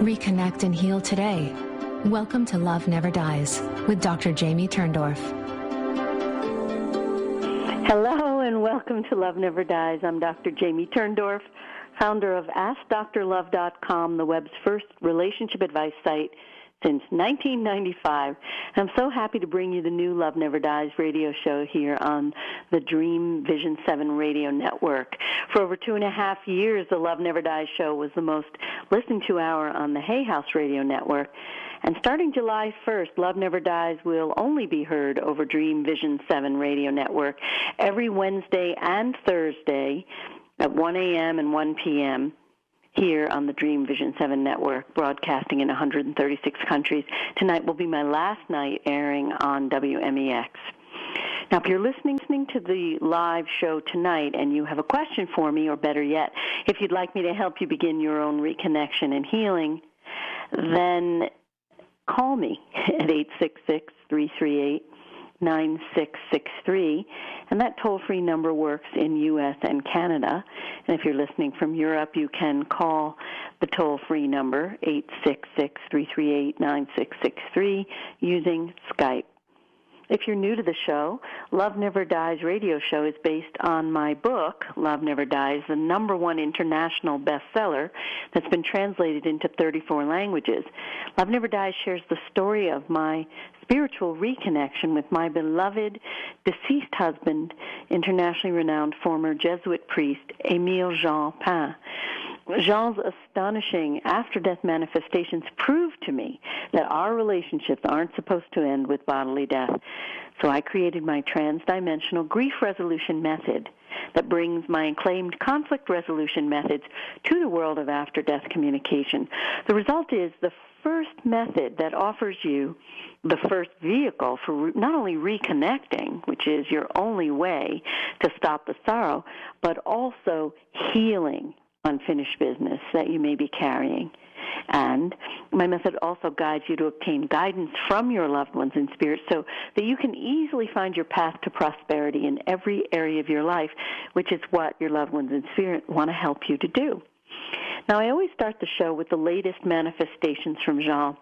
Reconnect and heal today. Welcome to Love Never Dies with Dr. Jamie Turndorf. Hello and welcome to Love Never Dies. I'm Dr. Jamie Turndorf, founder of AskDrLove.com, the web's first relationship advice site since 1995. I'm so happy to bring you the new Love Never Dies radio show here on the Dream Vision 7 radio network. For over 2.5 years, the Love Never Dies show was the most listened to hour on the Hay House radio network. And starting July 1st, Love Never Dies will only be heard over Dream Vision 7 radio network every Wednesday and Thursday at 1 a.m. and 1 p.m. here on the Dream Vision 7 network, broadcasting in 136 countries. Tonight will be my last night airing on WMEX. Now, if you're listening to the live show tonight and you have a question for me, or better yet, if you'd like me to help you begin your own reconnection and healing, then call me at 866-338-9663, and that toll-free number works in U.S. and Canada. And if you're listening from Europe, you can call the toll-free number, 866-338-9663, using Skype. If you're new to the show, Love Never Dies radio show is based on my book, Love Never Dies, the #1 international bestseller that's been translated into 34 languages. Love Never Dies shares the story of my spiritual reconnection with my beloved deceased husband, internationally renowned former Jesuit priest, Émile Jean Pain. Jean's astonishing after-death manifestations proved to me that our relationships aren't supposed to end with bodily death. So I created my trans-dimensional grief resolution method that brings my acclaimed conflict resolution methods to the world of after-death communication. The result is the first method that offers you the first vehicle for not only reconnecting, which is your only way to stop the sorrow, but also healing unfinished business that you may be carrying. And my method also guides you to obtain guidance from your loved ones in spirit so that you can easily find your path to prosperity in every area of your life, which is what your loved ones in spirit want to help you to do. Now, I always start the show with the latest manifestations from Jean,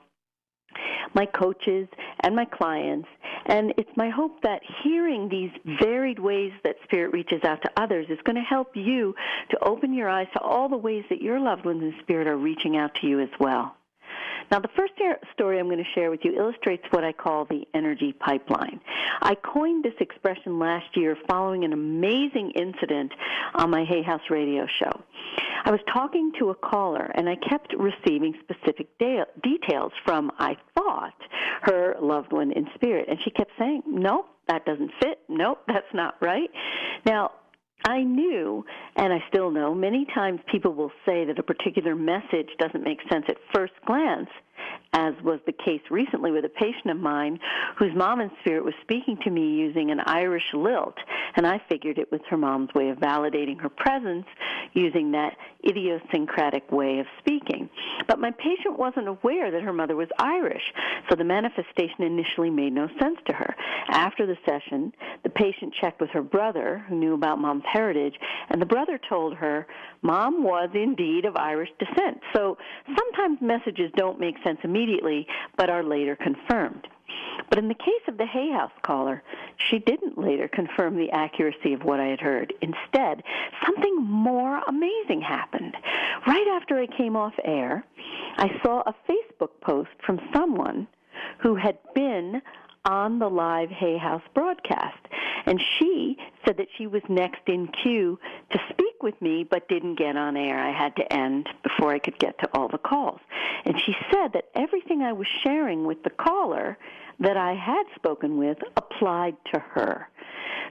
my coaches, and my clients, and it's my hope that hearing these varied ways that Spirit reaches out to others is going to help you to open your eyes to all the ways that your loved ones in Spirit are reaching out to you as well. Now, the first story I'm going to share with you illustrates what I call the energy pipeline. I coined this expression last year following an amazing incident on my Hay House radio show. I was talking to a caller, and I kept receiving specific details from, I thought, her loved one in spirit. And she kept saying, nope, that doesn't fit. Nope, that's not right. Now, I knew, and I still know, many times people will say that a particular message doesn't make sense at first glance, as was the case recently with a patient of mine whose mom in spirit was speaking to me using an Irish lilt, and I figured it was her mom's way of validating her presence using that idiosyncratic way of speaking. But my patient wasn't aware that her mother was Irish, so the manifestation initially made no sense to her. After the session, the patient checked with her brother, who knew about mom's heritage, and the brother told her mom was indeed of Irish descent. So sometimes messages don't make sense immediately, but are later confirmed. But in the case of the Hay House caller, she didn't later confirm the accuracy of what I had heard. Instead, something more amazing happened. Right after I came off air, I saw a Facebook post from someone who had been on the live Hay House broadcast. And she said that she was next in queue to speak with me but didn't get on air. I had to end before I could get to all the calls. And she said that everything I was sharing with the caller that I had spoken with applied to her.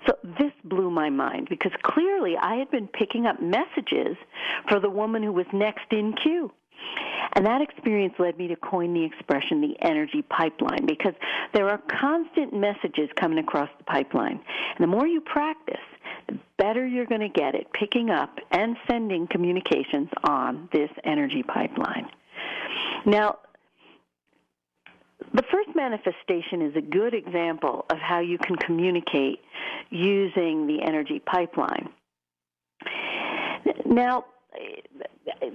So this blew my mind because clearly I had been picking up messages for the woman who was next in queue. And that experience led me to coin the expression, the energy pipeline, because there are constant messages coming across the pipeline. And the more you practice, the better you're going to get at picking up and sending communications on this energy pipeline. Now, the first manifestation is a good example of how you can communicate using the energy pipeline. Now,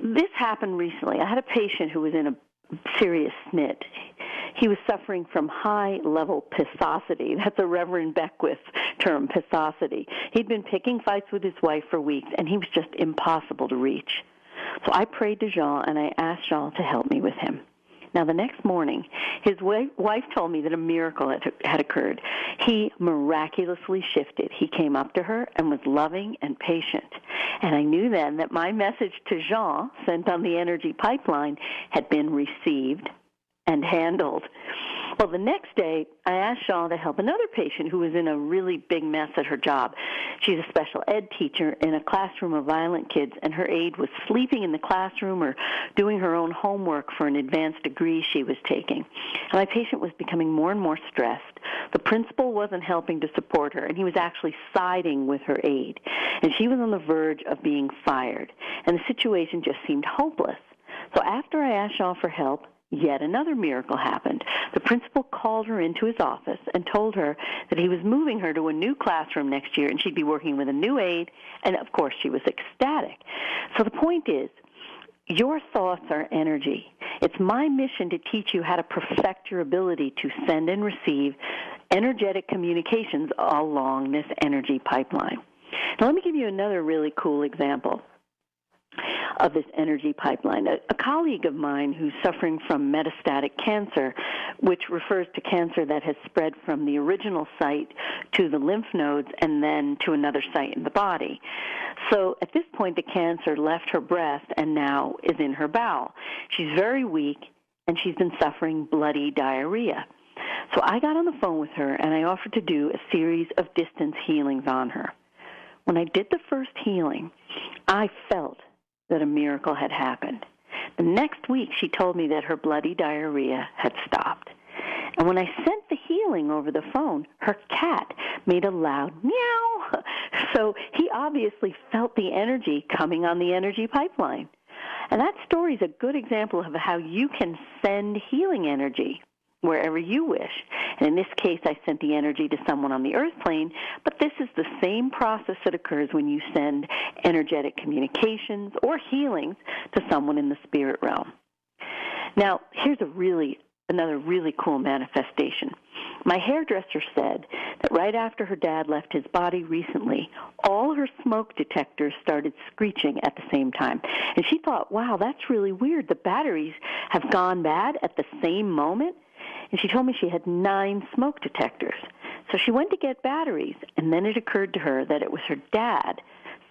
this happened recently. I had a patient who was in a serious snit. He was suffering from high-level pissosity. That's a Reverend Beckwith term, pissosity. He'd been picking fights with his wife for weeks, and he was just impossible to reach. So I prayed to Jean, and I asked Jean to help me with him. Now, the next morning, his wife told me that a miracle had occurred. He miraculously shifted. He came up to her and was loving and patient. And I knew then that my message to Jean, sent on the energy pipeline, had been received and handled. Well, the next day, I asked Jean to help another patient who was in a really big mess at her job. She's a special ed teacher in a classroom of violent kids, and her aide was sleeping in the classroom or doing her own homework for an advanced degree she was taking. And my patient was becoming more and more stressed. The principal wasn't helping to support her, and he was actually siding with her aide. And she was on the verge of being fired, and the situation just seemed hopeless. So after I asked Jean for help, yet another miracle happened. The principal called her into his office and told her that he was moving her to a new classroom next year and she'd be working with a new aide, and of course she was ecstatic. So the point is, your thoughts are energy. It's my mission to teach you how to perfect your ability to send and receive energetic communications along this energy pipeline. Now let me give you another really cool example of this energy pipeline. A colleague of mine who's suffering from metastatic cancer, which refers to cancer that has spread from the original site to the lymph nodes and then to another site in the body. So at this point, the cancer left her breast and now is in her bowel. She's very weak, and she's been suffering bloody diarrhea. So I got on the phone with her, and I offered to do a series of distance healings on her. When I did the first healing, I felt that a miracle had happened. The next week, she told me that her bloody diarrhea had stopped. And when I sent the healing over the phone, her cat made a loud meow. So he obviously felt the energy coming on the energy pipeline. And that story is a good example of how you can send healing energy wherever you wish. And in this case, I sent the energy to someone on the earth plane, but this is the same process that occurs when you send energetic communications or healings to someone in the spirit realm. Now, here's another really cool manifestation. My hairdresser said that right after her dad left his body recently, all her smoke detectors started screeching at the same time. And she thought, wow, that's really weird. The batteries have gone bad at the same moment. And she told me she had 9 smoke detectors. So she went to get batteries, and then it occurred to her that it was her dad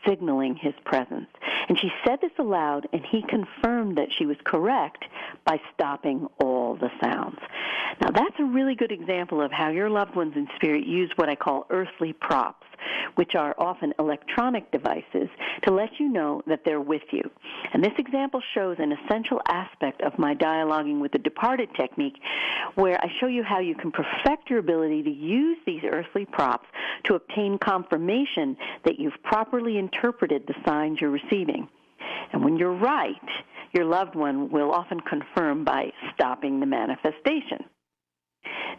signaling his presence. And she said this aloud, and he confirmed that she was correct by stopping all the sounds. Now, that's a really good example of how your loved ones in spirit use what I call earthly props, which are often electronic devices, to let you know that they're with you. And this example shows an essential aspect of my dialoguing with the departed technique, where I show you how you can perfect your ability to use these earthly props to obtain confirmation that you've properly interpreted the signs you're receiving. And when you're right, your loved one will often confirm by stopping the manifestation.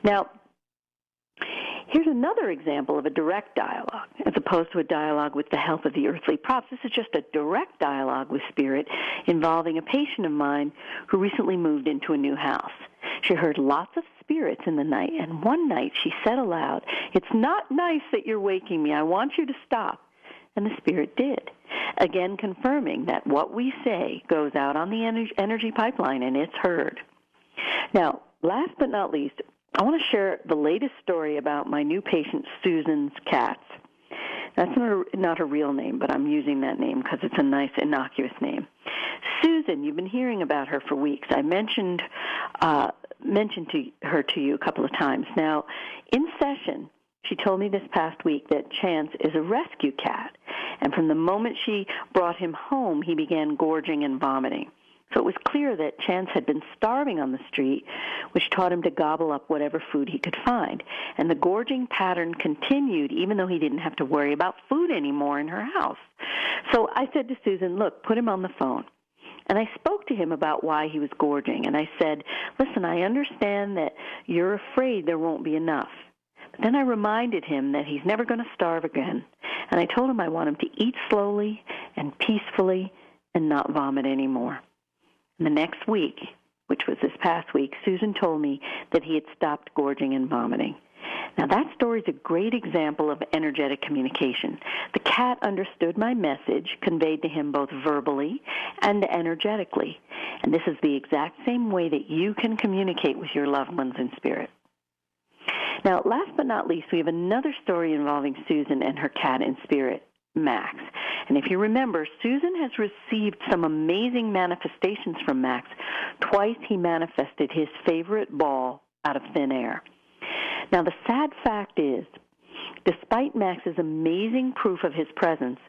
Now, here's another example of a direct dialogue, as opposed to a dialogue with the help of the earthly props. This is just a direct dialogue with spirit involving a patient of mine who recently moved into a new house. She heard lots of spirits in the night, and one night she said aloud, "It's not nice that you're waking me. I want you to stop." And the spirit did, again confirming that what we say goes out on the energy pipeline, and it's heard. Now, last but not least, I want to share the latest story about my new patient, Susan's cats. That's not her real name, but I'm using that name because it's a nice, innocuous name. Susan, you've been hearing about her for weeks. I mentioned her to you a couple of times. Now, in session, she told me this past week that Chance is a rescue cat, and from the moment she brought him home, he began gorging and vomiting. So it was clear that Chance had been starving on the street, which taught him to gobble up whatever food he could find. And the gorging pattern continued, even though he didn't have to worry about food anymore in her house. So I said to Susan, look, put him on the phone. And I spoke to him about why he was gorging. And I said, listen, I understand that you're afraid there won't be enough. But then I reminded him that he's never going to starve again. And I told him I want him to eat slowly and peacefully and not vomit anymore. And the next week, which was this past week, Susan told me that he had stopped gorging and vomiting. Now, that story is a great example of energetic communication. The cat understood my message, conveyed to him both verbally and energetically. And this is the exact same way that you can communicate with your loved ones in spirit. Now, last but not least, we have another story involving Susan and her cat in spirit, Max. And if you remember, Susan has received some amazing manifestations from Max. Twice he manifested his favorite ball out of thin air. Now, the sad fact is, despite Max's amazing proof of his presence,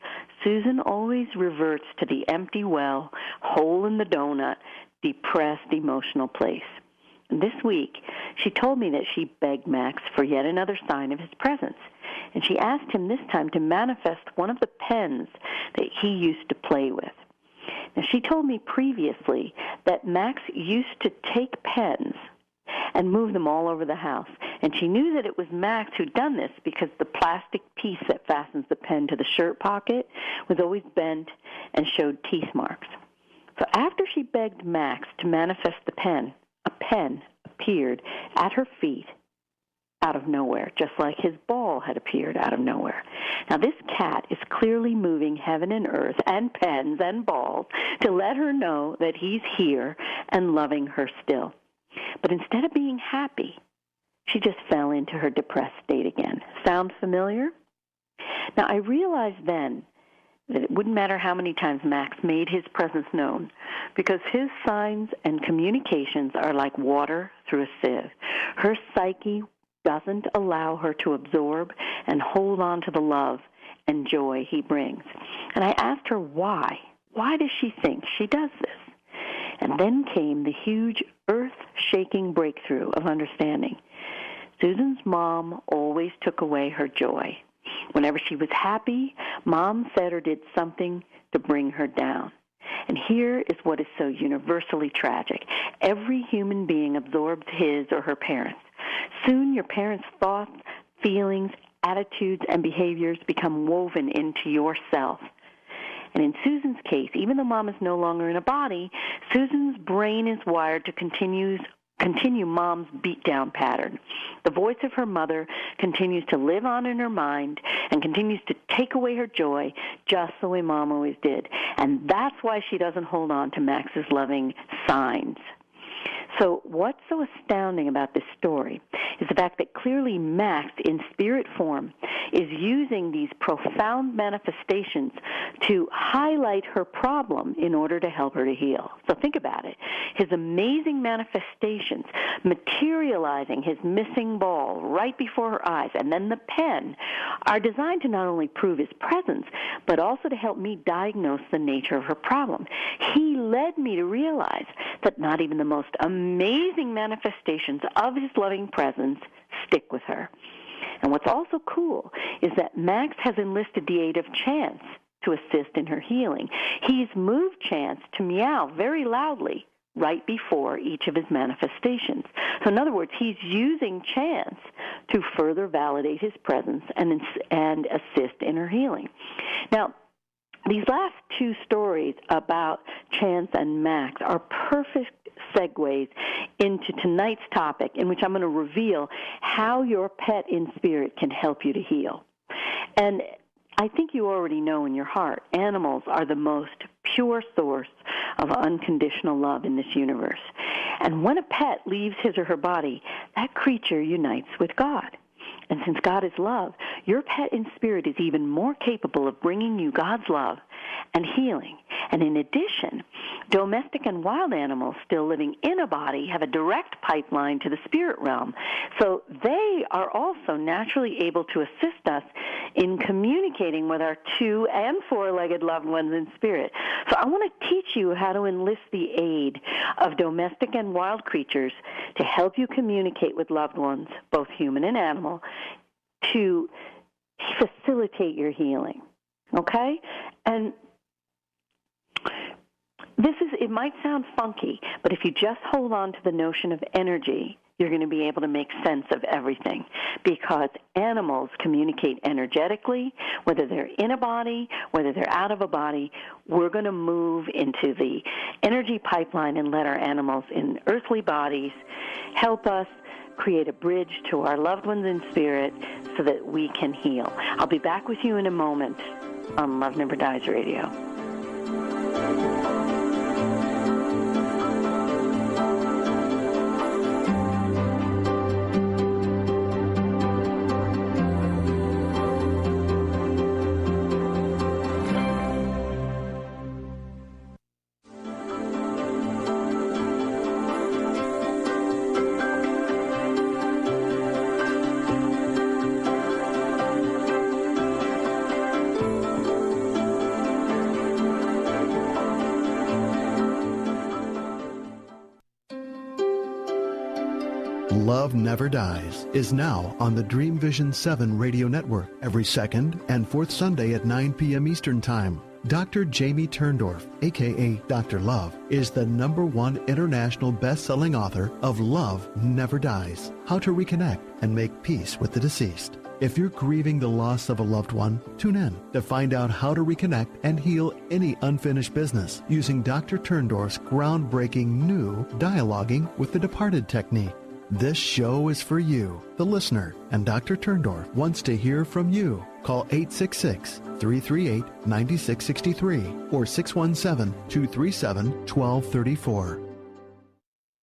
Susan always reverts to the empty well, hole in the donut, depressed, emotional place. And this week, she told me that she begged Max for yet another sign of his presence. And she asked him this time to manifest one of the pens that he used to play with. Now, she told me previously that Max used to take pens and move them all over the house. And she knew that it was Max who'd done this because the plastic piece that fastens the pen to the shirt pocket was always bent and showed teeth marks. So after she begged Max to manifest the pen, a pen appeared at her feet out of nowhere, just like his ball had appeared out of nowhere. Now, this cat is clearly moving heaven and earth and pens and balls to let her know that he's here and loving her still. But instead of being happy, she just fell into her depressed state again. Sound familiar? Now, I realized then that it wouldn't matter how many times Max made his presence known, because his signs and communications are like water through a sieve. Her psyche doesn't allow her to absorb and hold on to the love and joy he brings. And I asked her why. Why does she think she does this? And then came the huge earth-shaking breakthrough of understanding. Susan's mom always took away her joy. Whenever she was happy, Mom said or did something to bring her down. And here is what is so universally tragic. Every human being absorbs his or her parents. Soon your parents' thoughts, feelings, attitudes, and behaviors become woven into yourself. And in Susan's case, even though Mom is no longer in a body, Susan's brain is wired to continue Mom's beat-down pattern. The voice of her mother continues to live on in her mind and continues to take away her joy just the way Mom always did. And that's why she doesn't hold on to Max's loving signs. So what's so astounding about this story is the fact that clearly Max, in spirit form, is using these profound manifestations to highlight her problem in order to help her to heal. So think about it. His amazing manifestations, materializing his missing ball right before her eyes, and then the pen, are designed to not only prove his presence, but also to help me diagnose the nature of her problem. He led me to realize that not even the most amazing manifestations of his loving presence stick with her. And what's also cool is that Max has enlisted the aid of Chance to assist in her healing. He's moved Chance to meow very loudly right before each of his manifestations. So in other words, he's using Chance to further validate his presence and assist in her healing. Now, these last two stories about Chance and Max are perfect segues into tonight's topic, in which I'm going to reveal how your pet in spirit can help you to heal. And I think you already know in your heart, animals are the most pure source of unconditional love in this universe. And when a pet leaves his or her body, that creature unites with God. And since God is love, your pet in spirit is even more capable of bringing you God's love and healing. And in addition, domestic and wild animals still living in a body have a direct pipeline to the spirit realm. So they are also naturally able to assist us in communicating with our 2- and 4-legged loved ones in spirit. So I want to teach you how to enlist the aid of domestic and wild creatures to help you communicate with loved ones, both human and animal, to facilitate your healing. Okay? And it might sound funky, but if you just hold on to the notion of energy you're going to be able to make sense of everything, because animals communicate energetically, whether they're in a body, whether they're out of a body. We're going to move into the energy pipeline and let our animals in earthly bodies help us create a bridge to our loved ones in spirit so that we can heal. I'll be back with you in a moment on Love Never Dies Radio. Love Never Dies is now on the Dream Vision 7 radio network every second and fourth Sunday at 9 p.m. Eastern Time. Dr. Jamie Turndorf, a.k.a. Dr. Love, is the #1 international best-selling author of Love Never Dies, How to Reconnect and Make Peace with the Deceased. If you're grieving the loss of a loved one, tune in to find out how to reconnect and heal any unfinished business using Dr. Turndorf's groundbreaking new Dialoguing with the Departed technique. This show is for you, the listener, and Dr. Turndorf wants to hear from you. Call 866-338-9663 or 617-237-1234.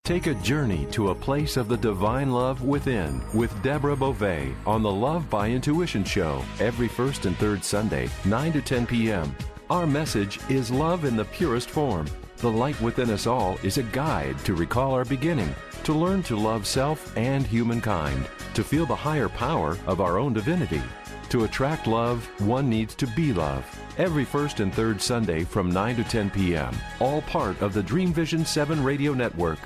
Take a journey to a place of the divine love within with Deborah Beauvais on the Love by Intuition Show every first and third Sunday, 9 to 10 p.m. Our message is love in the purest form. The light within us all is a guide to recall our beginning, to learn to love self and humankind, to feel the higher power of our own divinity. To attract love, one needs to be love. Every first and third Sunday from 9 to 10 p.m., all part of the Dream Vision 7 radio network.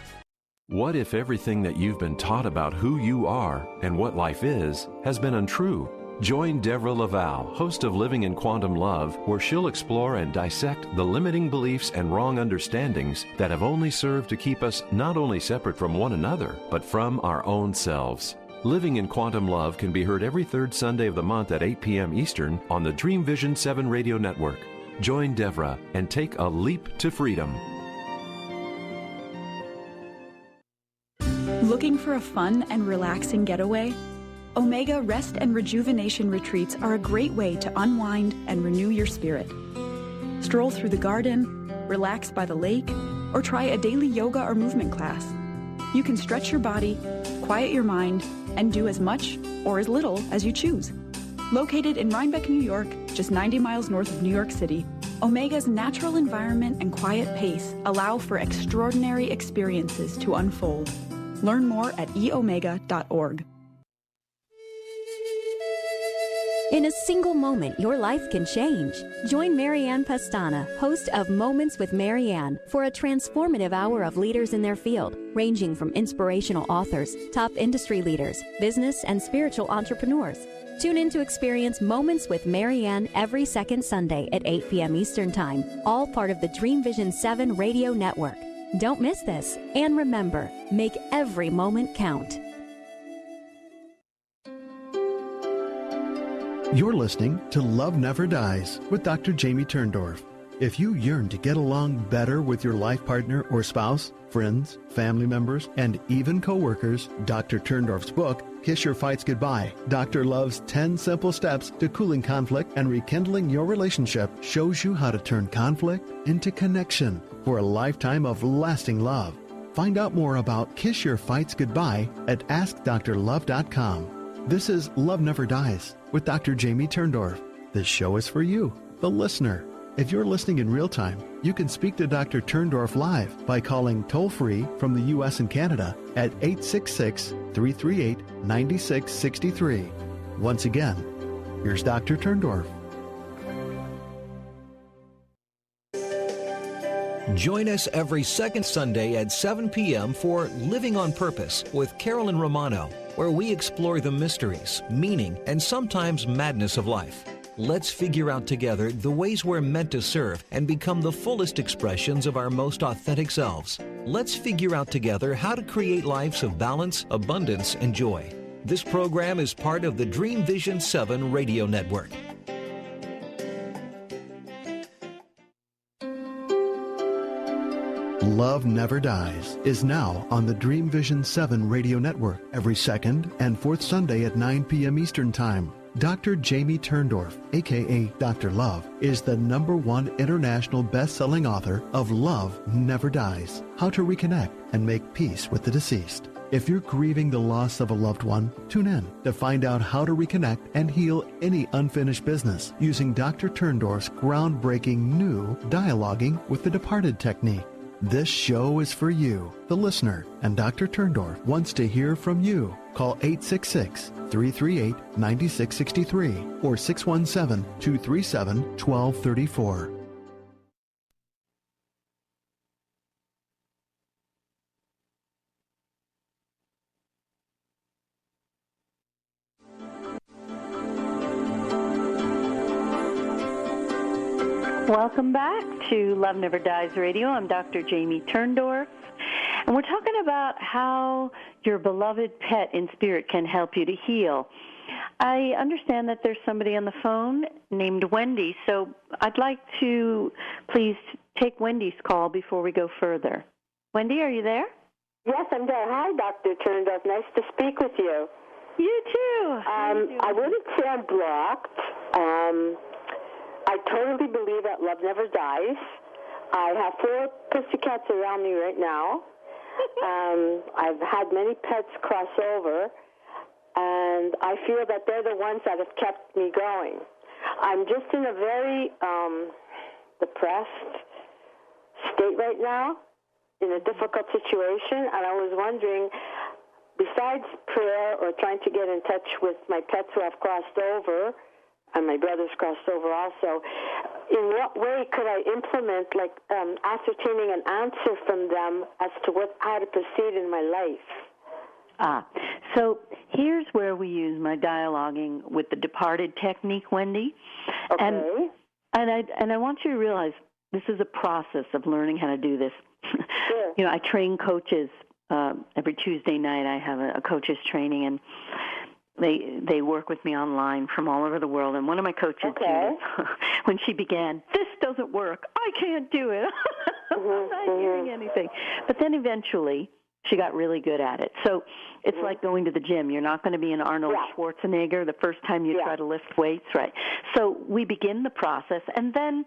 What if everything that you've been taught about who you are and what life is has been untrue? Join Deborah Laval, host of Living in Quantum Love, where she'll explore and dissect the limiting beliefs and wrong understandings that have only served to keep us not only separate from one another, but from our own selves. Living in Quantum Love can be heard every third Sunday of the month at 8 p.m. Eastern on the Dream Vision 7 radio network. Join Deborah and take a leap to freedom. Looking for a fun and relaxing getaway? Omega Rest and Rejuvenation Retreats are a great way to unwind and renew your spirit. Stroll through the garden, relax by the lake, or try a daily yoga or movement class. You can stretch your body, quiet your mind, and do as much or as little as you choose. Located in Rhinebeck, New York, just 90 miles north of New York City, Omega's natural environment and quiet pace allow for extraordinary experiences to unfold. Learn more at eomega.org. In a single moment, your life can change. Join Marianne Pastana, host of Moments with Marianne, for a transformative hour of leaders in their field, ranging from inspirational authors, top industry leaders, business and spiritual entrepreneurs. Tune in to experience Moments with Marianne every second Sunday at 8 p.m. Eastern Time, all part of the Dream Vision 7 radio network. Don't miss this, and remember, make every moment count. You're listening to Love Never Dies with Dr. Jamie Turndorf. If you yearn to get along better with your life partner or spouse, friends, family members, and even coworkers, Dr. Turndorf's book, Kiss Your Fights Goodbye, Dr. Love's 10 Simple Steps to Cooling Conflict and Rekindling Your Relationship, shows you how to turn conflict into connection for a lifetime of lasting love. Find out more about Kiss Your Fights Goodbye at AskDrLove.com. This is Love Never Dies with Dr. Jamie Turndorf. This show is for you, the listener. If you're listening in real time, you can speak to Dr. Turndorf live by calling toll-free from the U.S. and Canada at 866-338-9663. Once again, here's Dr. Turndorf. Join us every second Sunday at 7 p.m. for Living on Purpose with Carolyn Romano, where we explore the mysteries, meaning, and sometimes madness of life. Let's figure out together the ways we're meant to serve and become the fullest expressions of our most authentic selves. Let's figure out together how to create lives of balance, abundance, and joy. This program is part of the Dream Vision 7 radio network. Love Never Dies is now on the Dream Vision 7 radio network every second and fourth Sunday at 9 p.m. Eastern Time. Dr. Jamie Turndorf, a.k.a. Dr. Love, is the #1 international best-selling author of Love Never Dies, How to Reconnect and Make Peace with the Deceased. If you're grieving the loss of a loved one, tune in to find out how to reconnect and heal any unfinished business using Dr. Turndorf's groundbreaking new Dialoguing with the Departed technique. This show is for you, the listener, and Dr. Turndorf wants to hear from you. Call 866-338-9663 or 617-237-1234. Welcome back to Love Never Dies Radio. I'm Dr. Jamie Turndorf, and we're talking about how your beloved pet in spirit can help you to heal. I understand that there's somebody on the phone named Wendy, so I'd like to please take Wendy's call before we go further. Wendy, are you there? Yes, I'm there. Hi, Dr. Turndorf. Nice to speak with you. You too. I wouldn't say I'm blocked. I totally believe that love never dies. I have 4 pussycats around me right now. I've had many pets cross over, and I feel that they're the ones that have kept me going. I'm just in a very depressed state right now, in a difficult situation, and I was wondering, besides prayer or trying to get in touch with my pets who have crossed over, and my brother's crossed over also, in what way could I implement, like ascertaining an answer from them as to how to proceed in my life? So here's where we use my dialoguing with the departed technique, Wendy. Okay. And I want you to realize this is a process of learning how to do this. Sure. You know, I train coaches every Tuesday night. I have a coaches training, and they work with me online from all over the world. And one of my coaches, Judith, when she began, this doesn't work. I can't do it. I'm not hearing anything. But then eventually she got really good at it. So it's like going to the gym. You're not going to be an Arnold Schwarzenegger the first time you try to lift weights, right? So we begin the process, and then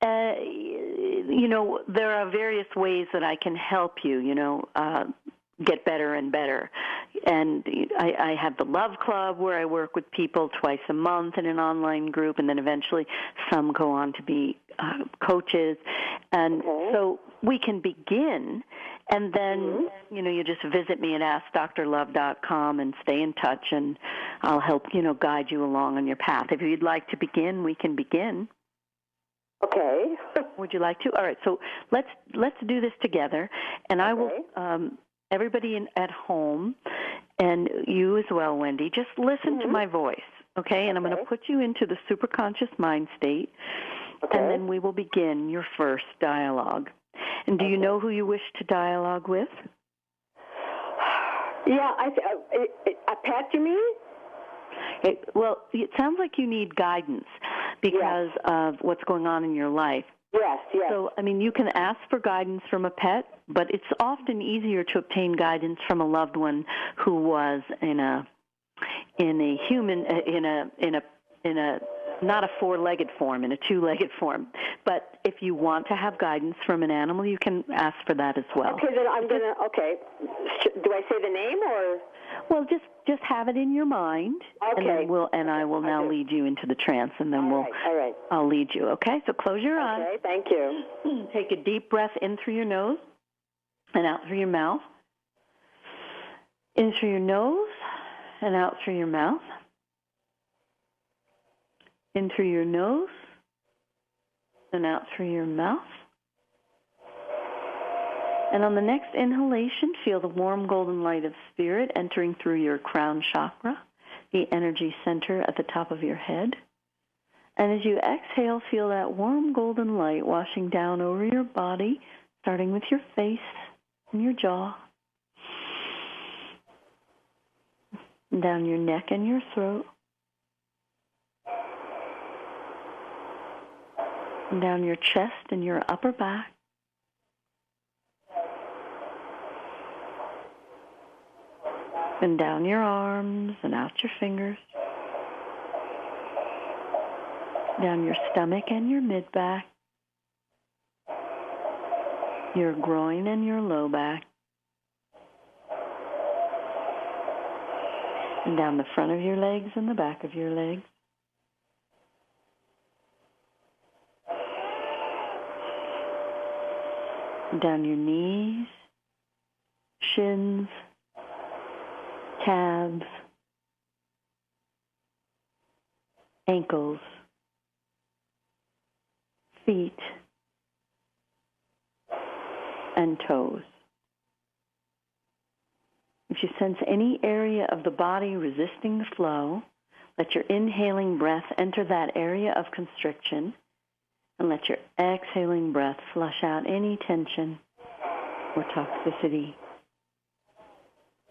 you know, there are various ways that I can help you, you know, get better and better. And I have the Love Club where I work with people twice a month in an online group, and then eventually some go on to be coaches. And so we can begin, and then, you know, you just visit me at AskDrLove.com and stay in touch, and I'll help, you know, guide you along on your path. If you'd like to begin, we can begin. Okay. Would you like to? All right, so let's do this together, and I will everybody at home, and you as well, Wendy, just listen to my voice, okay? And I'm going to put you into the superconscious mind state, and then we will begin your first dialogue. And do you know who you wish to dialogue with? Yeah, a pet, you mean? Well, it sounds like you need guidance because of what's going on in your life. Yes, yes. So, I mean, you can ask for guidance from a pet, but it's often easier to obtain guidance from a loved one who was in a not a 4-legged form, in a 2-legged form. But if you want to have guidance from an animal, you can ask for that as well. Okay, then I'm going to, do I say the name or? Well, just have it in your mind, and then I will now lead you into the trance, and then I'll lead you, okay? So close your eyes. Okay, thank you. Take a deep breath in through your nose and out through your mouth. In through your nose and out through your mouth. In through your nose and out through your mouth. And on the next inhalation, feel the warm golden light of spirit entering through your crown chakra, the energy center at the top of your head. And as you exhale, feel that warm golden light washing down over your body, starting with your face, and your jaw, and down your neck and your throat, and down your chest and your upper back, and down your arms and out your fingers, down your stomach and your mid-back, your groin and your low back, and down the front of your legs and the back of your legs, down your knees, shins, calves, ankles, feet, and toes. If you sense any area of the body resisting the flow, let your inhaling breath enter that area of constriction, and let your exhaling breath flush out any tension or toxicity.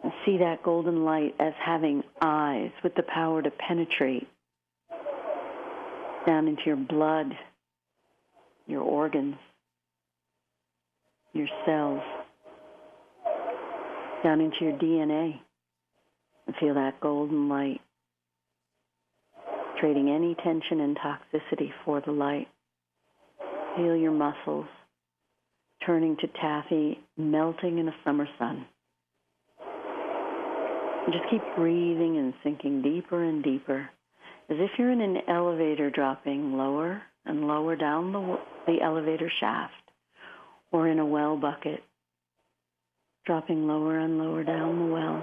And see that golden light as having eyes with the power to penetrate down into your blood, your organs, your cells, down into your DNA, and feel that golden light, trading any tension and toxicity for the light. Feel your muscles turning to taffy, melting in a summer sun. And just keep breathing and sinking deeper and deeper, as if you're in an elevator dropping lower and lower down the elevator shaft, or in a well bucket, dropping lower and lower down the well.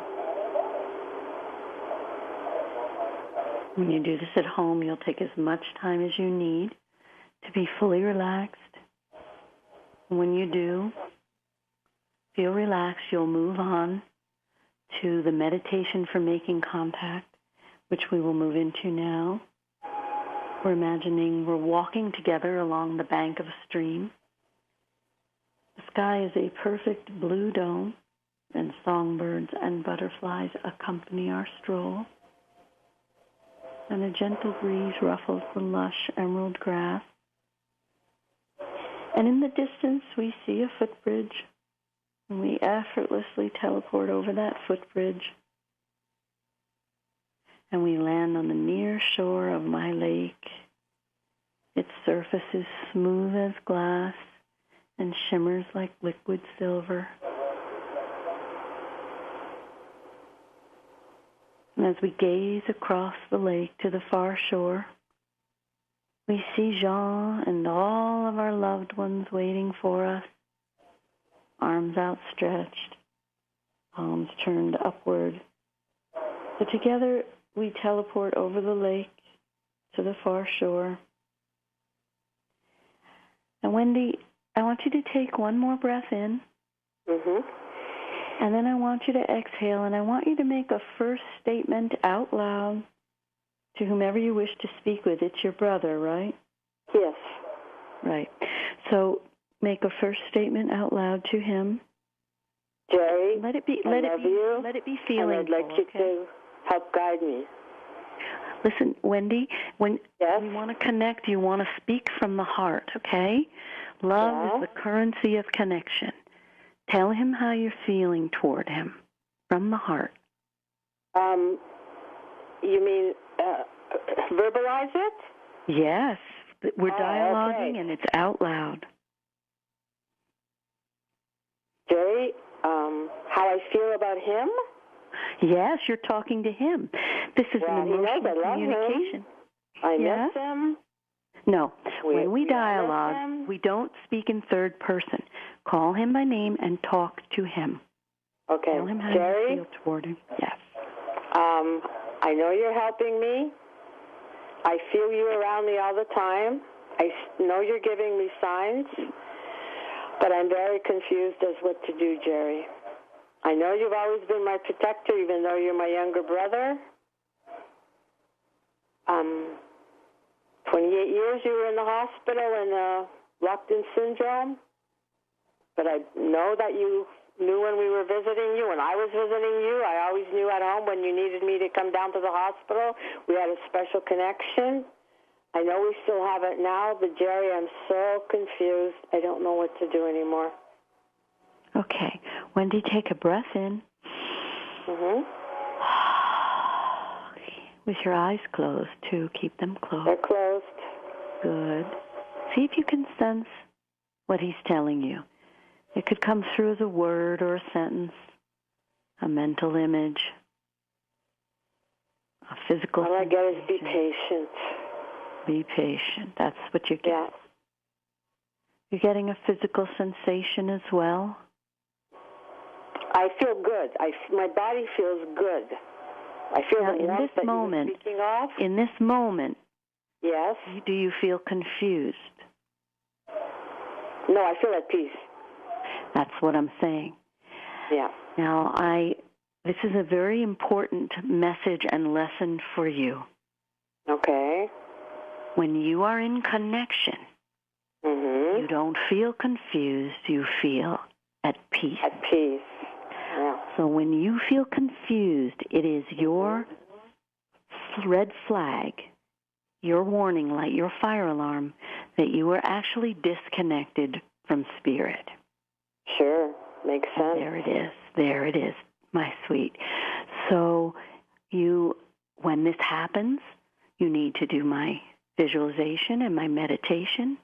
When you do this at home, you'll take as much time as you need to be fully relaxed. And when you do feel relaxed, you'll move on to the meditation for making contact, which we will move into now. We're imagining we're walking together along the bank of a stream. The sky is a perfect blue dome, and songbirds and butterflies accompany our stroll. And a gentle breeze ruffles the lush emerald grass. And in the distance, we see a footbridge, and we effortlessly teleport over that footbridge. And we land on the near shore of my lake. Its surface is smooth as glass and shimmers like liquid silver. And as we gaze across the lake to the far shore, we see Jean and all of our loved ones waiting for us, arms outstretched, palms turned upward. So together we teleport over the lake to the far shore. And Wendy, I want you to take one more breath in. Mm-hmm. And then I want you to exhale, and I want you to make a first statement out loud to whomever you wish to speak with. It's your brother, right? Yes. Right. So make a first statement out loud to him. Jerry, let it be I love you, let it be feeling. And I'd like you to help guide me. Listen, Wendy, when yes? you want to connect, you want to speak from the heart, okay? Love is the currency of connection. Tell him how you're feeling toward him from the heart. You mean verbalize it? Yes. We're dialoguing, and it's out loud. Jerry, how I feel about him? Yes, you're talking to him. This is an emotional communication. I miss him. No, when we dialogue, we don't speak in third person. Call him by name and talk to him. Okay. Tell him how Jerry, you feel toward him. Yes. I know you're helping me. I feel you around me all the time. I know you're giving me signs, but I'm very confused as what to do, Jerry. I know you've always been my protector, even though you're my younger brother. 28 years you were in the hospital in locked-in syndrome, but I know that you knew when we were visiting you, when I was visiting you. I always knew at home when you needed me to come down to the hospital. We had a special connection. I know we still have it now, but Jerry, I'm so confused. I don't know what to do anymore. Okay. Wendy, take a breath in. Mm-hmm. With your eyes closed, too. Keep them closed. They're closed. Good. See if you can sense what he's telling you. It could come through as a word or a sentence, a mental image, a physical All I get is be sensation. patient. Be patient. That's what you get. Yeah. You're getting a physical sensation as well? I feel good. My body feels good. I feel Now, the warmth that you were speaking of. In this moment, yes. do you feel confused? No, I feel at peace. That's what I'm saying. Yeah. Now, this is a very important message and lesson for you. Okay. When you are in connection, you don't feel confused, you feel at peace. At peace. Yeah. So when you feel confused, it is your red flag, your warning light, your fire alarm that you are actually disconnected from spirit. Sure. Makes sense. And there it is. There it is, my sweet. So when this happens, you need to do my visualization and my meditation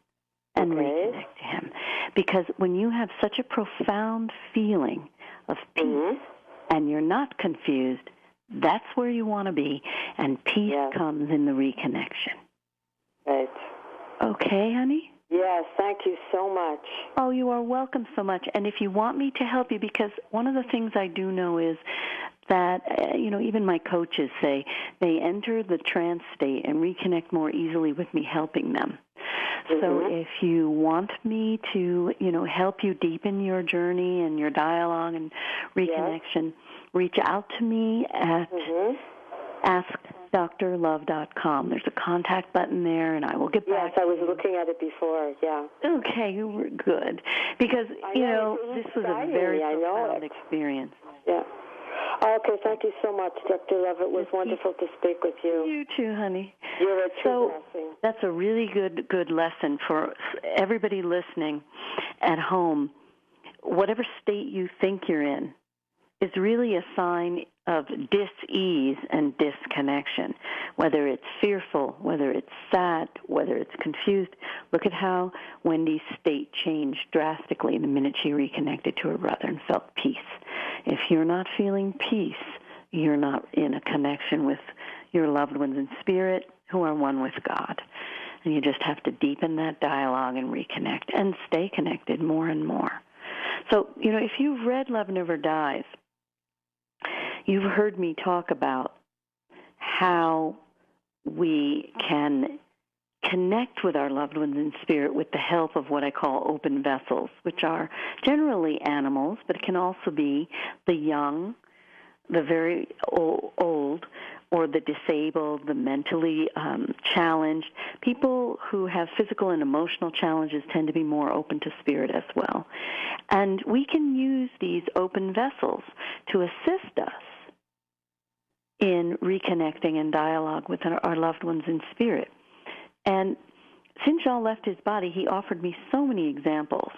and reconnect to him. Because when you have such a profound feeling of peace and you're not confused, that's where you want to be, and peace comes in the reconnection. Right. Okay, honey? Yes, thank you so much. Oh, you are welcome so much. And if you want me to help you, because one of the things I do know is that, even my coaches say they enter the trance state and reconnect more easily with me helping them. So if you want me to, help you deepen your journey and your dialogue and reconnection, reach out to me at askdrlove.com. There's a contact button there, and I will get back to you. Yes, I was looking at it before, Okay, you were good. Because, this was a very profound experience. Yeah. Okay, thank you so much, Dr. Love. It was wonderful to speak with you. You too, honey. You're a true blessing. That's a really good lesson for everybody listening at home. Whatever state you think you're in is really a sign of dis-ease and disconnection, whether it's fearful, whether it's sad, whether it's confused. Look at how Wendy's state changed drastically the minute she reconnected to her brother and felt peace. If you're not feeling peace, you're not in a connection with your loved ones in spirit who are one with God. And you just have to deepen that dialogue and reconnect and stay connected more and more. So, if you've read Love Never Dies, you've heard me talk about how we can connect with our loved ones in spirit with the help of what I call open vessels, which are generally animals, but it can also be the young, the very old, or the disabled, the mentally challenged. People who have physical and emotional challenges tend to be more open to spirit as well. And we can use these open vessels to assist us in reconnecting and dialogue with our loved ones in spirit. And since Jean left his body, he offered me so many examples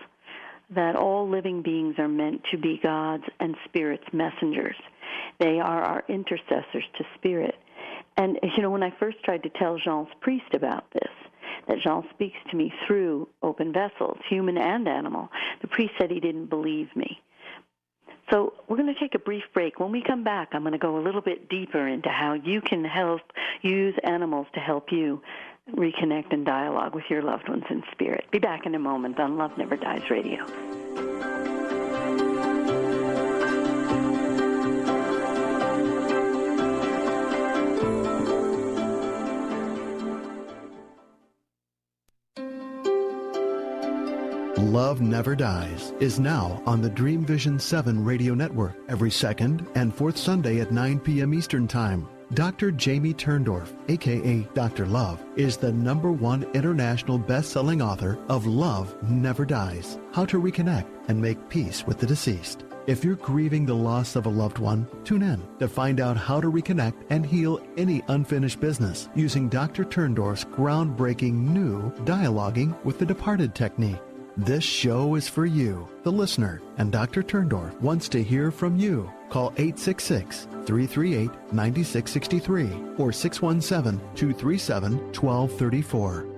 that all living beings are meant to be God's and Spirit's messengers. They are our intercessors to Spirit. And, when I first tried to tell Jean's priest about this, that Jean speaks to me through open vessels, human and animal, the priest said he didn't believe me. So we're going to take a brief break. When we come back, I'm going to go a little bit deeper into how you can use animals to help you reconnect and dialogue with your loved ones in spirit. Be back in a moment on Love Never Dies Radio. Love Never Dies is now on the Dream Vision 7 radio network every second and fourth Sunday at 9 p.m. Eastern Time. Dr. Jamie Turndorf, a.k.a. Dr. Love, is the #1 international best-selling author of Love Never Dies, How to Reconnect and Make Peace with the Deceased. If you're grieving the loss of a loved one, tune in to find out how to reconnect and heal any unfinished business using Dr. Turndorf's groundbreaking new Dialoguing with the Departed technique. This show is for you, the listener, and Dr. Turndorf wants to hear from you. Call 866-338-9663 or 617-237-1234.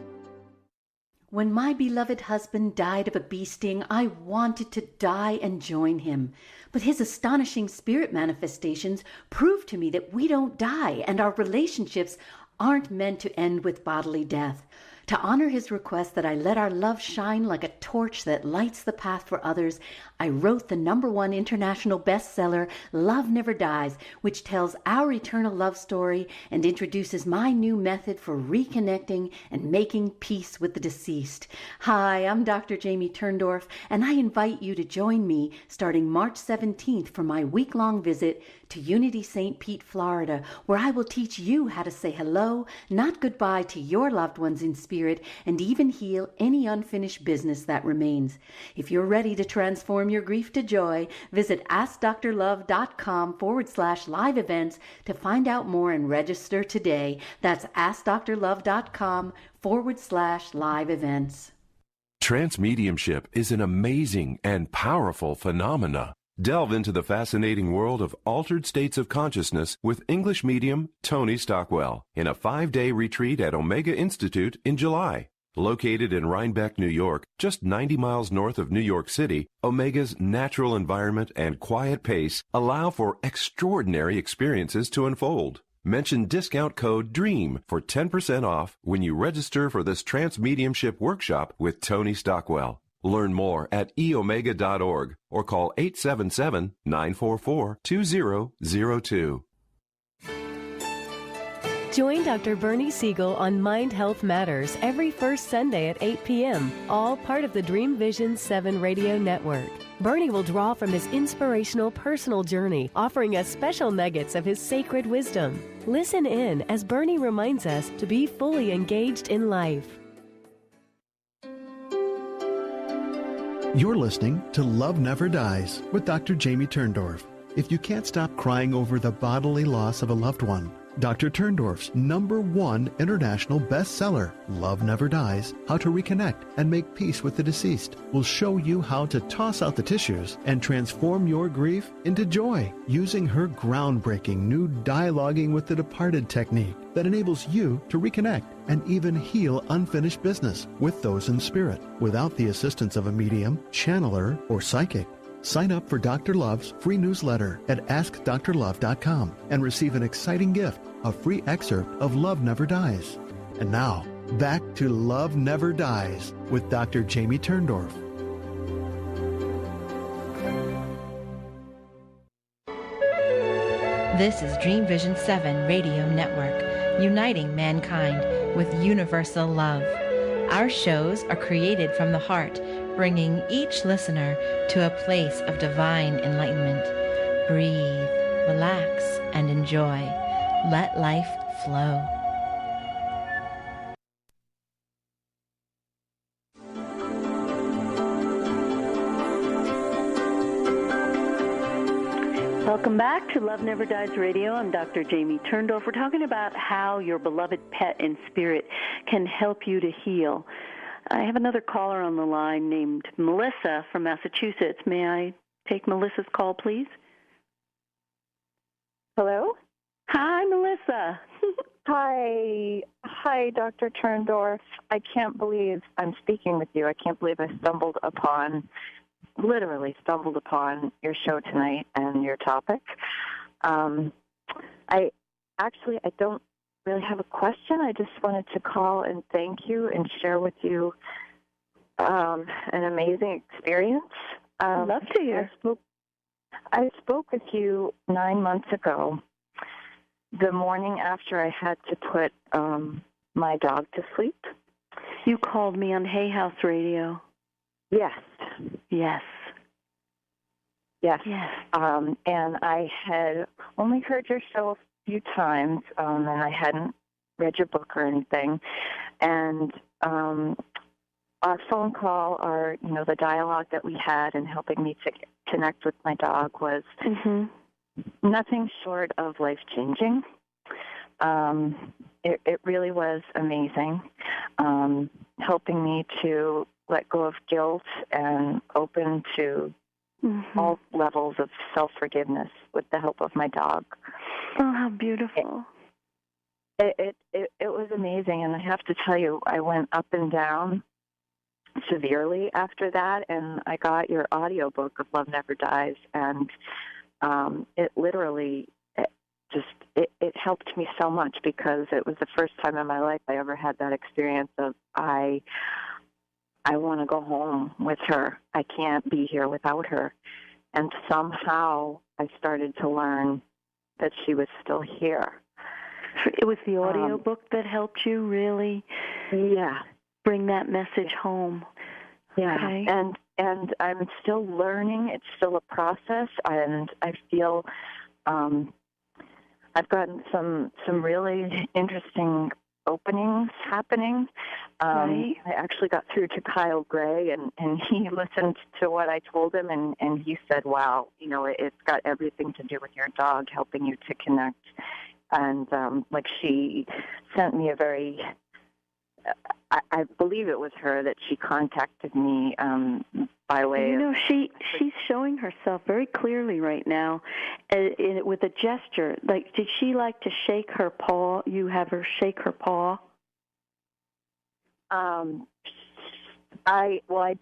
When my beloved husband died of a bee sting, I wanted to die and join him. But his astonishing spirit manifestations proved to me that we don't die and our relationships aren't meant to end with bodily death. To honor his request that I let our love shine like a torch that lights the path for others, I wrote the #1 international bestseller, Love Never Dies, which tells our eternal love story and introduces my new method for reconnecting and making peace with the deceased. Hi, I'm Dr. Jamie Turndorf, and I invite you to join me starting March 17th for my week-long visit to Unity St. Pete, Florida, where I will teach you how to say hello, not goodbye, to your loved ones in spirit, and even heal any unfinished business that remains. If you're ready to transform your grief to joy, visit AskDrLove.com/live events to find out more and register today. That's AskDrLove.com/live events. Transmediumship is an amazing and powerful phenomena. Delve into the fascinating world of altered states of consciousness with English medium Tony Stockwell in a 5-day retreat at Omega Institute in July. Located in Rhinebeck, New York, just 90 miles north of New York City, Omega's natural environment and quiet pace allow for extraordinary experiences to unfold. Mention discount code DREAM for 10% off when you register for this Transmediumship workshop with Tony Stockwell. Learn more at eomega.org or call 877-944-2002. Join Dr. Bernie Siegel on Mind Health Matters every first Sunday at 8 p.m., all part of the Dream Vision 7 radio network. Bernie will draw from his inspirational personal journey, offering us special nuggets of his sacred wisdom. Listen in as Bernie reminds us to be fully engaged in life. You're listening to Love Never Dies with Dr. Jamie Turndorf. If you can't stop crying over the bodily loss of a loved one, Dr. Turndorf's #1 international bestseller, Love Never Dies, How to Reconnect and Make Peace with the Deceased, will show you how to toss out the tissues and transform your grief into joy using her groundbreaking new Dialoguing with the Departed technique that enables you to reconnect and even heal unfinished business with those in spirit without the assistance of a medium, channeler, or psychic. Sign up for Dr. Love's free newsletter at AskDrLove.com and receive an exciting gift, a free excerpt of Love Never Dies. And now, back to Love Never Dies with Dr. Jamie Turndorf. This is Dream Vision 7 Radio Network, uniting mankind with universal love. Our shows are created from the heart, bringing each listener to a place of divine enlightenment. Breathe, relax, and enjoy. Let life flow. Welcome back to Love Never Dies Radio. I'm Dr. Jamie Turndorf. We're talking about how your beloved pet in spirit can help you to heal. I have another caller on the line named Melissa from Massachusetts. May I take Melissa's call, please? Hello? Hi, Melissa. Hi, Dr. Turndorf. I can't believe I'm speaking with you. I can't believe I literally stumbled upon your show tonight and your topic. I don't really have a question. I just wanted to call and thank you and share with you an amazing experience. I'd love to hear. I spoke with you 9 months ago, the morning after I had to put my dog to sleep. You called me on Hay House Radio. Yes. Yes. Yes. Yes. And I had only heard your show a few times, and I hadn't read your book or anything. And our phone call, the dialogue that we had in helping me to connect with my dog was nothing short of life-changing. It really was amazing, helping me to let go of guilt and open to all levels of self-forgiveness with the help of my dog. Oh, how beautiful. It was amazing, and I have to tell you, I went up and down severely after that, and I got your audiobook of Love Never Dies, and it literally it helped me so much, because it was the first time in my life I ever had that experience of I want to go home with her. I can't be here without her. And somehow I started to learn that she was still here. It was the audio book that helped you really bring that message home. Yeah, okay. And I'm still learning. It's still a process, and I feel I've gotten some really interesting openings happening. Right. I actually got through to Kyle Gray, and he listened to what I told him, and he said, wow, it's got everything to do with your dog helping you to connect. And she sent me a very, I believe it was her that she contacted me by way of... she's showing herself very clearly right now with a gesture. Like, did she like to shake her paw? You have her shake her paw? I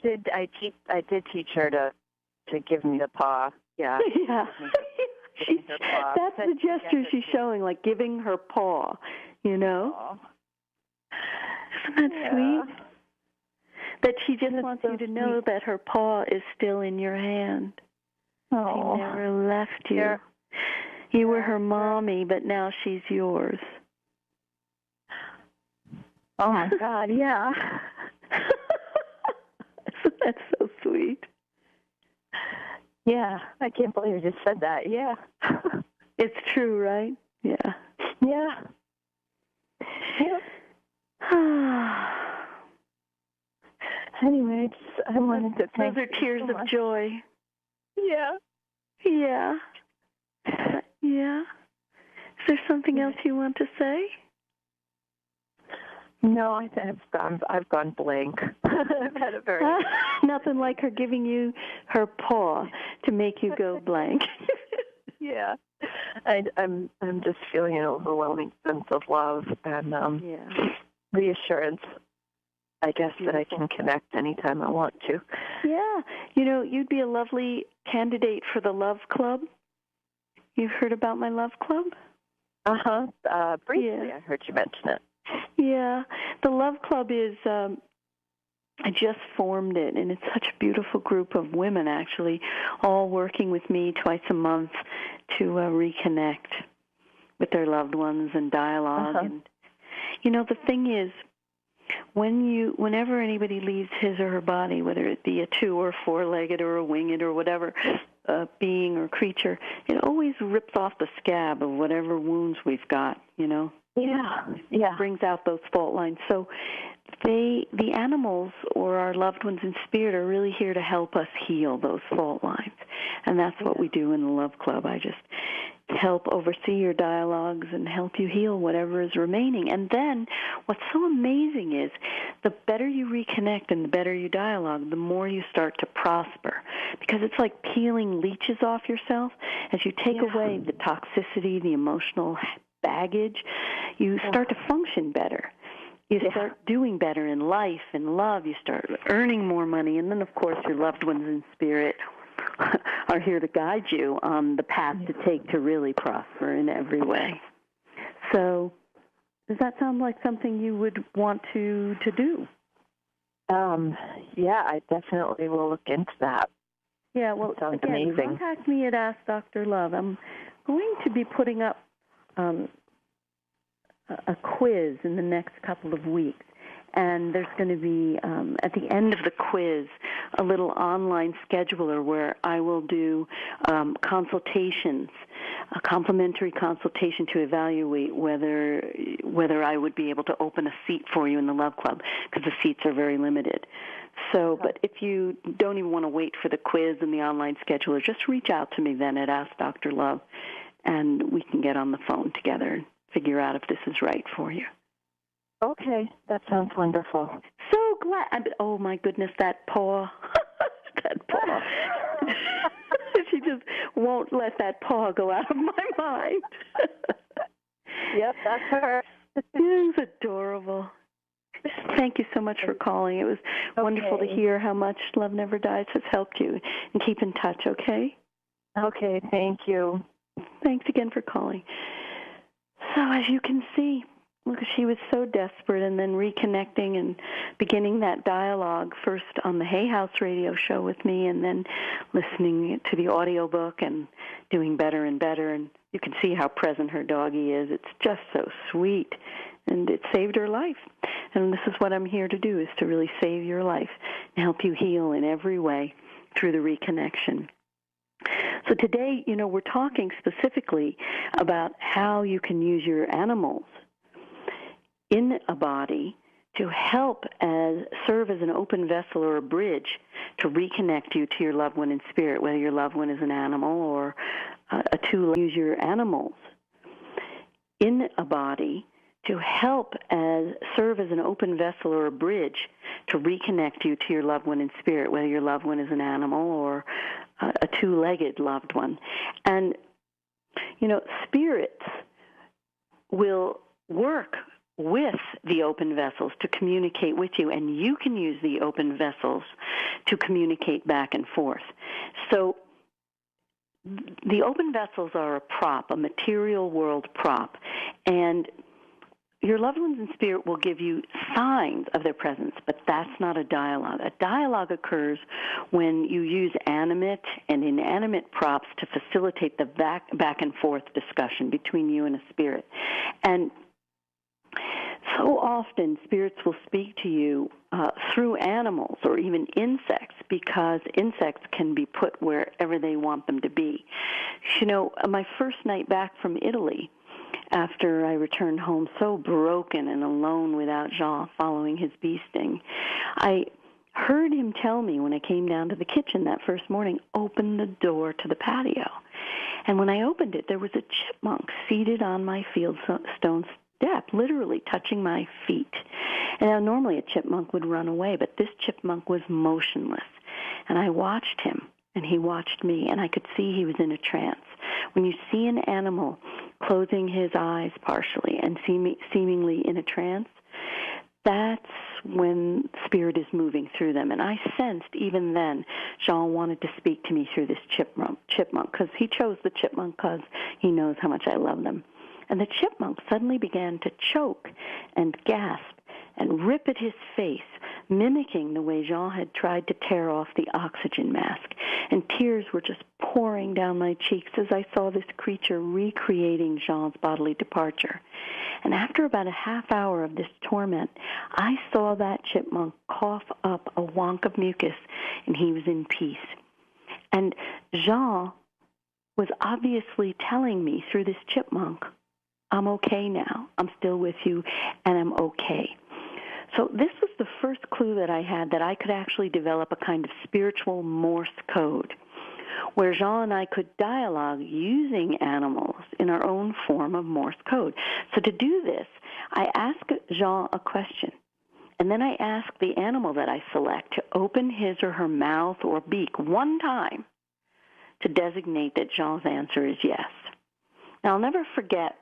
did teach her to give me the paw. Yeah. Yeah. That's the gesture she's showing, like giving her paw, Aww. Isn't that sweet? That she just wants you to know that her paw is still in your hand. Oh. She never left you. You were her mommy, but now she's yours. Oh, my God, yeah. That's so sweet. Yeah, I can't believe you just said that. Yeah. It's true, right? Yeah. Yeah. Anyway, I wanted to thank you. Those are tears so of much. joy. Yeah. Yeah. Yeah. Is there something else you want to say? No, I think I've gone blank. I've had a very nothing like her giving you her paw to make you go blank. Yeah, I'm just feeling an overwhelming sense of love and reassurance. I guess that I can connect anytime I want to. Yeah, you'd be a lovely candidate for the Love Club. You've heard about my Love Club? Briefly, yeah. I heard you mention it. Yeah, the Love Club is, I just formed it, and it's such a beautiful group of women, actually, all working with me twice a month to reconnect with their loved ones and dialogue. And, the thing is, whenever anybody leaves his or her body, whether it be a 2- or 4-legged or a winged or whatever being or creature, it always rips off the scab of whatever wounds we've got, Yeah. It brings out those fault lines. So the animals or our loved ones in spirit are really here to help us heal those fault lines. And that's what we do in the Love Club. I just help oversee your dialogues and help you heal whatever is remaining. And then what's so amazing is the better you reconnect and the better you dialogue, the more you start to prosper. Because it's like peeling leeches off yourself. As you take away the toxicity, the emotional baggage, you start to function better. You start doing better in life and love. You start earning more money. And then, of course, your loved ones in spirit are here to guide you on the path to take to really prosper in every way. So does that sound like something you would want to do? Yeah, I definitely will look into that. Yeah, well, sounds again, amazing. Contact me at Ask Dr. Love. I'm going to be putting up a quiz in the next couple of weeks. And there's going to be, at the end of the quiz, a little online scheduler where I will do consultations, a complimentary consultation to evaluate whether I would be able to open a seat for you in the Love Club, because the seats are very limited. So, but if you don't even want to wait for the quiz and the online scheduler, just reach out to me then at Ask Dr. Love, and we can get on the phone together and figure out if this is right for you. Okay, that sounds wonderful. So glad. Oh, my goodness, that paw. That paw. She just won't let that paw go out of my mind. Yep, that's her. It is adorable. Thank you so much for calling. It was wonderful to hear how much Love Never Dies has helped you. And keep in touch, okay? Okay, thank you. Thanks again for calling. So as you can see, look, she was so desperate, and then reconnecting and beginning that dialogue, first on the Hay House radio show with me, and then listening to the audiobook and doing better and better. And you can see how present her doggie is. It's just so sweet, and it saved her life. And this is what I'm here to do, is to really save your life and help you heal in every way through the reconnection. So today, we're talking specifically about how you can use your animals in a body to help serve as an open vessel or a bridge to reconnect you to your loved one in spirit, whether your loved one is an animal or a tool. Use your animals in a body to help serve as an open vessel or a bridge to reconnect you to your loved one in spirit, whether your loved one is an animal or a two-legged loved one. And, spirits will work with the open vessels to communicate with you, and you can use the open vessels to communicate back and forth. So the open vessels are a prop, a material world prop, and your loved ones in spirit will give you signs of their presence, but that's not a dialogue. A dialogue occurs when you use animate and inanimate props to facilitate the back and forth discussion between you and a spirit. And so often spirits will speak to you through animals or even insects, because insects can be put wherever they want them to be. My first night back from Italy, after I returned home so broken and alone without Jean following his bee sting, I heard him tell me when I came down to the kitchen that first morning, open the door to the patio. And when I opened it, there was a chipmunk seated on my fieldstone step, literally touching my feet. And now normally a chipmunk would run away, but this chipmunk was motionless. And I watched him, and he watched me, and I could see he was in a trance. When you see an animal closing his eyes partially and seemingly in a trance, that's when spirit is moving through them. And I sensed even then Jean wanted to speak to me through this chipmunk, because he chose the chipmunk because he knows how much I love them. And the chipmunk suddenly began to choke and gasp and rip at his face, mimicking the way Jean had tried to tear off the oxygen mask. And tears were just pouring down my cheeks as I saw this creature recreating Jean's bodily departure. And after about a half hour of this torment, I saw that chipmunk cough up a wonk of mucus, and he was in peace. And Jean was obviously telling me through this chipmunk, I'm okay now, I'm still with you, and I'm okay. So this was the first clue that I had that I could actually develop a kind of spiritual Morse code, where Jean and I could dialogue using animals in our own form of Morse code. So to do this, I asked Jean a question, and then I asked the animal that I select to open his or her mouth or beak one time to designate that Jean's answer is yes. Now, I'll never forget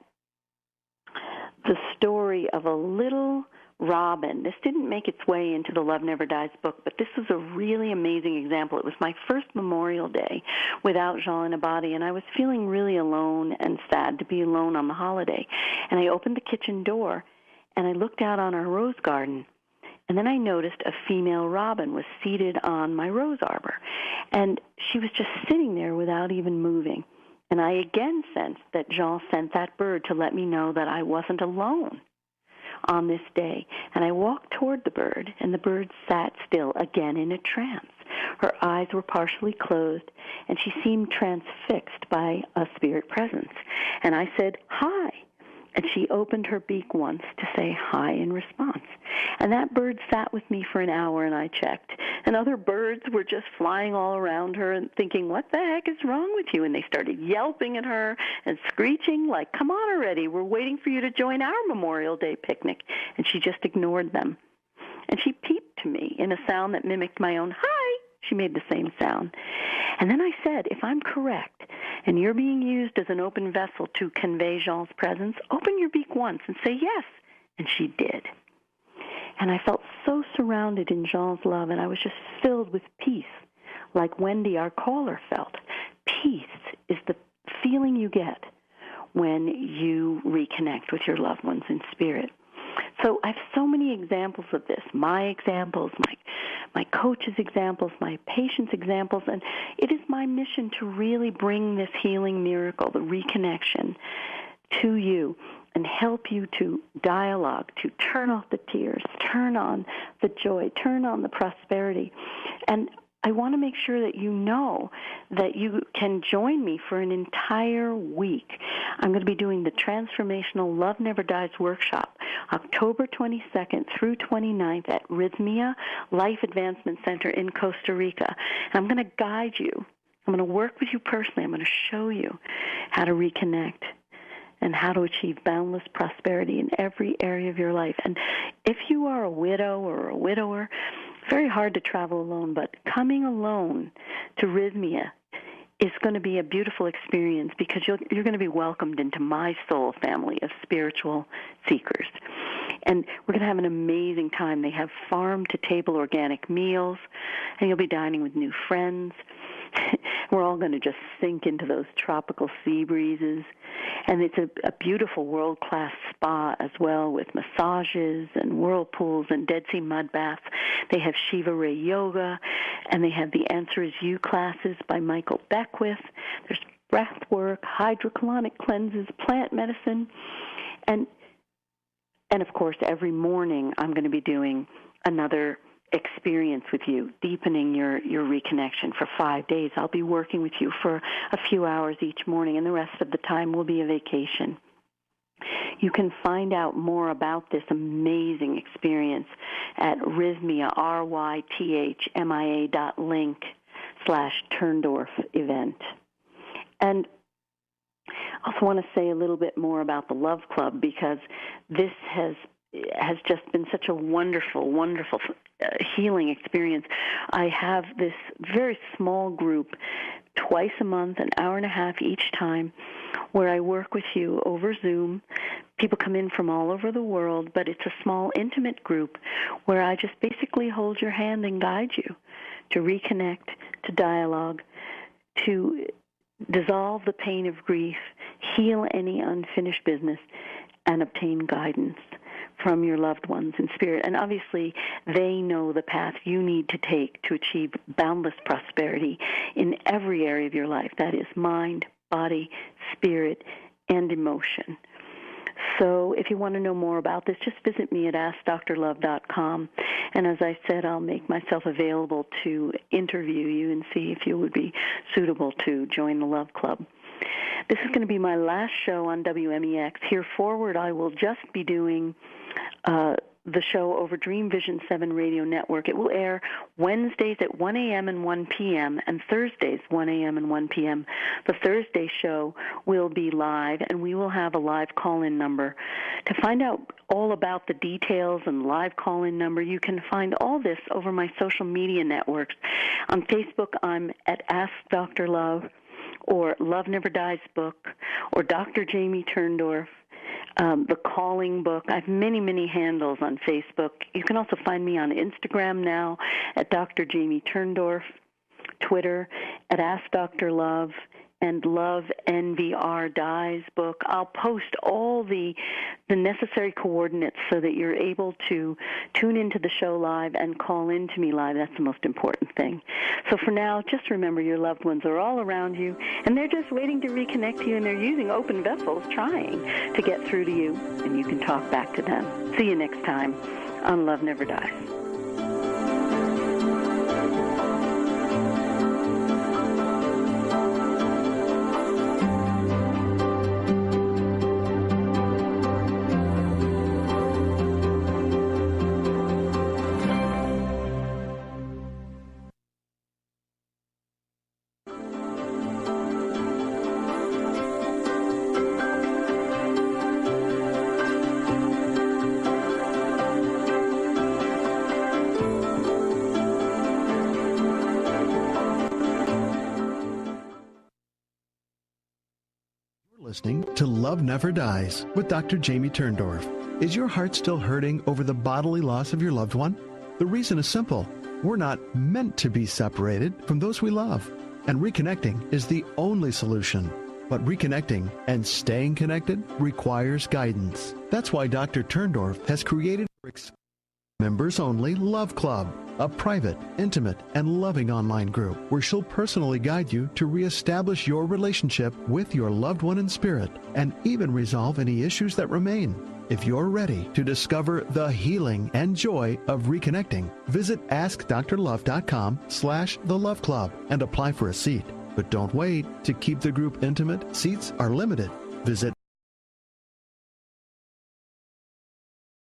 the story of a little robin. This didn't make its way into the Love Never Dies book, but this was a really amazing example. It was my first Memorial Day without Jean in a body, and I was feeling really alone and sad to be alone on the holiday. And I opened the kitchen door, and I looked out on our rose garden, and then I noticed a female robin was seated on my rose arbor, and she was just sitting there without even moving. And I again sensed that Jean sent that bird to let me know that I wasn't alone on this day. And I walked toward the bird, and the bird sat still, again in a trance. Her eyes were partially closed, and she seemed transfixed by a spirit presence. And I said, hi. And she opened her beak once to say hi in response. And that bird sat with me for an hour, and I checked. And other birds were just flying all around her and thinking, what the heck is wrong with you? And they started yelping at her and screeching like, come on already, we're waiting for you to join our Memorial Day picnic. And she just ignored them. And she peeped to me in a sound that mimicked my own hi. She made the same sound. And then I said, if I'm correct, and you're being used as an open vessel to convey Jean's presence, open your beak once and say yes. And she did. And I felt so surrounded in Jean's love, and I was just filled with peace, like Wendy, our caller, felt. Peace is the feeling you get when you reconnect with your loved ones in spirit. So I have so many examples of this, my examples, my coach's examples, my patient's examples, and it is my mission to really bring this healing miracle, the reconnection, to you and help you to dialogue, to turn off the tears, turn on the joy, turn on the prosperity. And I want to make sure that you know that you can join me for an entire week. I'm going to be doing the Transformational Love Never Dies workshop, October 22nd through 29th at Rhythmia Life Advancement Center in Costa Rica. And I'm going to guide you. I'm going to work with you personally. I'm going to show you how to reconnect and how to achieve boundless prosperity in every area of your life. And if you are a widow or a widower, very hard to travel alone, but coming alone to Rhythmia is going to be a beautiful experience because you're going to be welcomed into my soul family of spiritual seekers. And we're going to have an amazing time. They have farm-to-table organic meals, and you'll be dining with new friends. We're all going to just sink into those tropical sea breezes. And it's a beautiful world-class spa as well with massages and whirlpools and Dead Sea mud baths. They have Shiva Ray Yoga, and they have the Answer Is You classes by Michael Beckwith. There's breath work, hydrocolonic cleanses, plant medicine. And of course, every morning I'm going to be doing another experience with you, deepening your reconnection for 5 days. I'll be working with you for a few hours each morning, and the rest of the time will be a vacation. You can find out more about this amazing experience at Rhythmia, RYTHMIA.link/Turndorf event. And I also want to say a little bit more about the Love Club because this has just been such a wonderful, wonderful healing experience. I have this very small group twice a month, an hour and a half each time, where I work with you over Zoom. People come in from all over the world, but it's a small, intimate group where I just basically hold your hand and guide you to reconnect, to dialogue, to dissolve the pain of grief, heal any unfinished business, and obtain guidance from your loved ones in spirit. And obviously, they know the path you need to take to achieve boundless prosperity in every area of your life. That is mind, body, spirit, and emotion. So if you want to know more about this, just visit me at AskDrLove.com. And as I said, I'll make myself available to interview you and see if you would be suitable to join the Love Club. This is going to be my last show on WMEX. Here forward, I will just be doing the show over Dream Vision 7 Radio Network. It will air Wednesdays at 1 a.m. and 1 p.m. and Thursdays 1 a.m. and 1 p.m. The Thursday show will be live, and we will have a live call-in number. To find out all about the details and live call-in number, you can find all this over my social media networks. On Facebook, I'm at Ask Dr. Love, or Love Never Dies Book, or Dr. Jamie Turndorf, the Calling Book. I have many, many handles on Facebook. You can also find me on Instagram now at Dr. Jamie Turndorf, Twitter at Ask Dr. Love, and Love NVR Dies book. I'll post all the necessary coordinates so that you're able to tune into the show live and call in to me live. That's the most important thing. So for now, just remember your loved ones are all around you, and they're just waiting to reconnect to you, and they're using open vessels trying to get through to you, and you can talk back to them. See you next time on Love Never Dies. Listening to Love Never Dies with Dr. Jamie Turndorf. Is your heart still hurting over the bodily loss of your loved one? The reason is simple. We're not meant to be separated from those we love. And reconnecting is the only solution. But reconnecting and staying connected requires guidance. That's why Dr. Turndorf has created members-only Love Club, a private, intimate, and loving online group where she'll personally guide you to reestablish your relationship with your loved one in spirit and even resolve any issues that remain. If you're ready to discover the healing and joy of reconnecting, visit AskDrLove.com/The Love Club and apply for a seat. But don't wait. To keep the group intimate, seats are limited. Visit